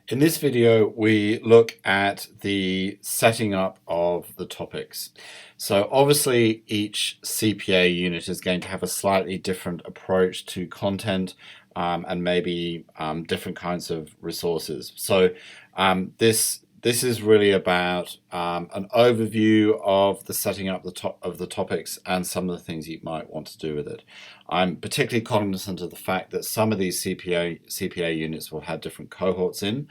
In this video, we look at the setting up of the topics. So obviously each CPA unit is going to have a slightly different approach to content and maybe different kinds of resources. So this is really about an overview of the setting up of the topics and some of the things you might want to do with it. I'm particularly cognizant of the fact that some of these CPA units will have different cohorts in.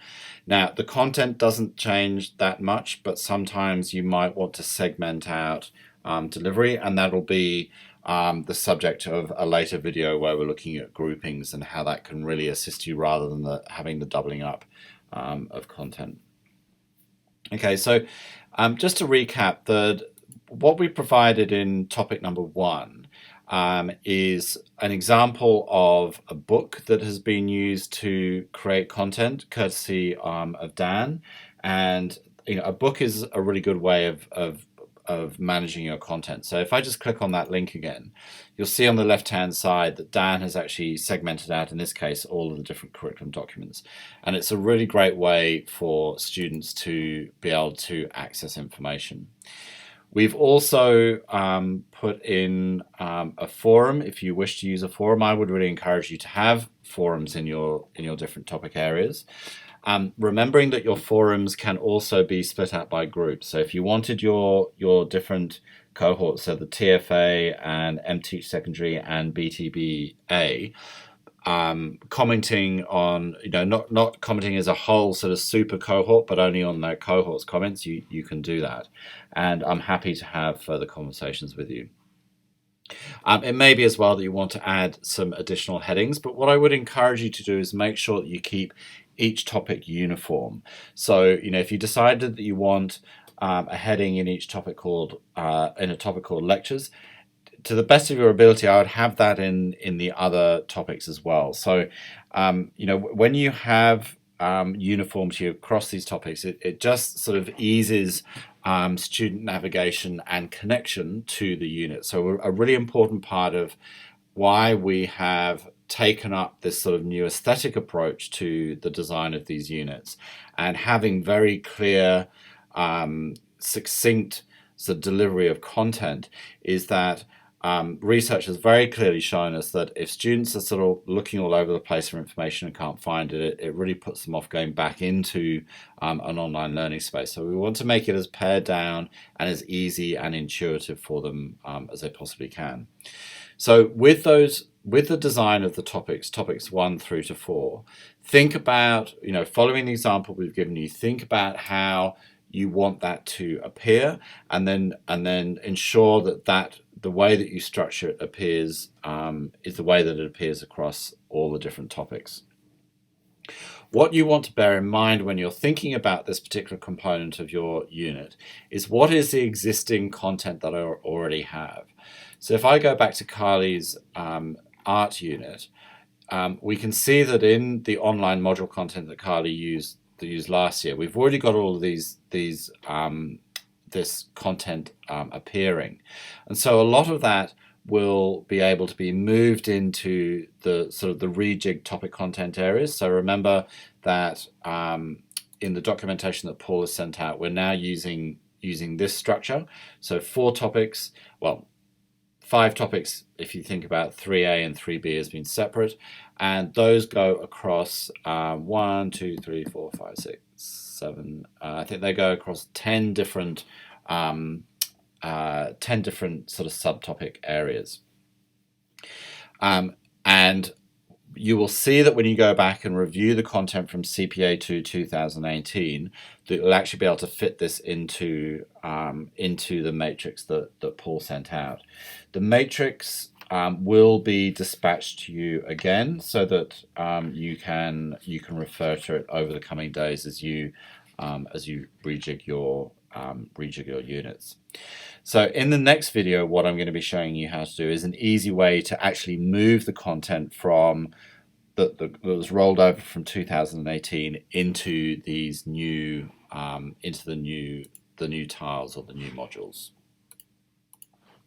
Now, the content doesn't change that much, but sometimes you might want to segment out delivery, and that'll be the subject of a later video where we're looking at groupings and how that can really assist you rather than having the doubling up of content. Okay, so just to recap, what we provided in topic number 1 is an example of a book that has been used to create content, courtesy of Dan. And a book is a really good way of managing your content. So if I just click on that link again, you'll see on the left-hand side that Dan has actually segmented out, in this case, all of the different curriculum documents. And it's a really great way for students to be able to access information. We've also put in a forum. If you wish to use a forum, I would really encourage you to have forums in your different topic areas. Remembering that your forums can also be split out by groups. So if you wanted your different cohorts, so the TfA and MTeach Secondary and BTBA, commenting on, not commenting as a whole sort of super cohort, but only on their cohort's comments, you can do that. And I'm happy to have further conversations with you. It may be as well that you want to add some additional headings, but what I would encourage you to do is make sure that you keep each topic uniform. So, if you decided that you want a heading in each topic called lectures, to the best of your ability, I would have that in the other topics as well. So, when you have uniformity across these topics, it just sort of eases student navigation and connection to the unit. So a really important part of why we have taken up this sort of new aesthetic approach to the design of these units, and having very clear, succinct sort of delivery of content, is that research has very clearly shown us that if students are sort of looking all over the place for information and can't find it, it really puts them off going back into an online learning space. So we want to make it as pared down and as easy and intuitive for them as they possibly can. So with the design of the topics 1 through to 4, think about, following the example we've given you, think about how you want that to appear, and then ensure that the way that you structure it appears is the way that it appears across all the different topics. What you want to bear in mind when you're thinking about this particular component of your unit is, what is the existing content that I already have? So if I go back to Carly's art unit, we can see that in the online module content that Carly used last year, we've already got all of this content appearing, and so a lot of that will be able to be moved into the sort of the rejig topic content areas. So remember that in the documentation that Paul has sent out, we're now using this structure. So 4 topics, well, 5 topics if you think about 3A and 3B as being separate, and those go across 1, 2, 3, 4, 5, 6, 7. I think they go across 10 different 10 different sort of subtopic areas. And you will see that when you go back and review the content from CPA 2 2018, that you'll actually be able to fit this into the matrix that Paul sent out. The matrix will be dispatched to you again, so that you can refer to it over the coming days as you rejig your units. So in the next video, what I'm going to be showing you how to do is an easy way to actually move the content from that was rolled over from 2018 into these new the new tiles or the new modules.